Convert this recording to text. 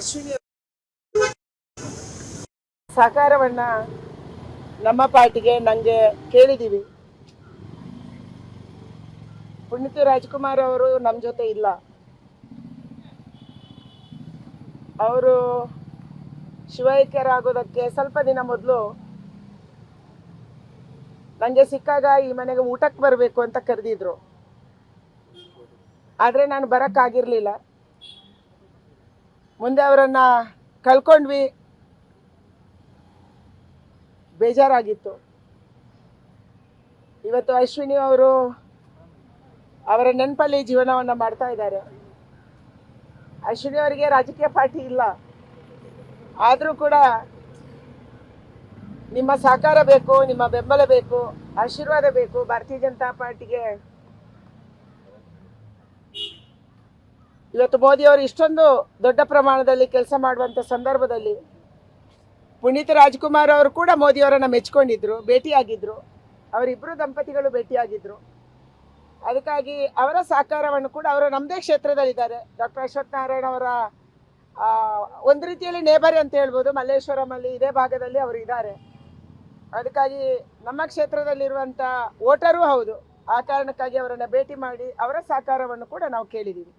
ಅಶ್ವಿನಿ ಸಹಕಾರವನ್ನ ನಮ್ಮ ಪಾರ್ಟಿಗೆ ನಂಗೆ ಕೇಳಿದ್ದೀವಿ. ಪುನೀತ್ ರಾಜ್ಕುಮಾರ್ ಅವರು ನಮ್ಮ ಜೊತೆ ಇಲ್ಲ. ಅವರು ಶಿವೈಕ್ಯರಾಗೋದಕ್ಕೆ ಸ್ವಲ್ಪ ದಿನ ಮೊದಲು ನನಗೆ ಸಿಕ್ಕಾಗ ಈ ಮನೆಗೆ ಊಟಕ್ಕೆ ಬರಬೇಕು ಅಂತ ಕರೆದಿದ್ರು. ಆದರೆ ನಾನು ಬರೋಕ್ಕಾಗಿರಲಿಲ್ಲ. ಮುಂದೆ ಅವರನ್ನು ಕಳ್ಕೊಂಡ್ವಿ, ಬೇಜಾರಾಗಿತ್ತು. ಇವತ್ತು ಅಶ್ವಿನಿ ಅವರು ಅವರ ನೆನಪಲ್ಲಿ ಜೀವನವನ್ನು ಮಾಡ್ತಾ ಇದ್ದಾರೆ. ಅಶ್ವಿನಿ ಅವರಿಗೆ ರಾಜಕೀಯ ಪಾರ್ಟಿ ಇಲ್ಲ, ಆದರೂ ಕೂಡ ನಿಮ್ಮ ಸಹಕಾರ ಬೇಕು, ನಿಮ್ಮ ಬೆಂಬಲ ಬೇಕು, ಆಶೀರ್ವಾದ ಬೇಕು. ಭಾರತೀಯ ಜನತಾ ಪಾರ್ಟಿಗೆ ಇವತ್ತು ಮೋದಿ ಅವರು ಇಷ್ಟೊಂದು ದೊಡ್ಡ ಪ್ರಮಾಣದಲ್ಲಿ ಕೆಲಸ ಮಾಡುವಂಥ ಸಂದರ್ಭದಲ್ಲಿ ಪುನೀತ್ ರಾಜ್ಕುಮಾರ್ ಅವರು ಕೂಡ ಮೋದಿಯವರನ್ನು ಮೆಚ್ಕೊಂಡಿದ್ರು, ಭೇಟಿಯಾಗಿದ್ದರು. ಅವರಿಬ್ಬರು ದಂಪತಿಗಳು ಭೇಟಿಯಾಗಿದ್ದರು. ಅದಕ್ಕಾಗಿ ಅವರ ಸಹಕಾರವನ್ನು ಕೂಡ ಅವರು ನಮ್ಮದೇ ಕ್ಷೇತ್ರದಲ್ಲಿದ್ದಾರೆ. ಡಾಕ್ಟರ್ ಅಶ್ವಥ್ ನಾರಾಯಣ ಅವರ ಒಂದು ರೀತಿಯಲ್ಲಿ ನೇಬರ್ ಅಂತ ಹೇಳ್ಬೋದು. ಮಲ್ಲೇಶ್ವರಮಲ್ಲಿ ಇದೇ ಭಾಗದಲ್ಲಿ ಅವರು ಇದ್ದಾರೆ. ಅದಕ್ಕಾಗಿ ನಮ್ಮ ಕ್ಷೇತ್ರದಲ್ಲಿರುವಂಥ ವೋಟರೂ ಹೌದು. ಆ ಕಾರಣಕ್ಕಾಗಿ ಅವರನ್ನು ಭೇಟಿ ಮಾಡಿ ಅವರ ಸಹಕಾರವನ್ನು ಕೂಡ ನಾವು ಕೇಳಿದ್ದೀವಿ.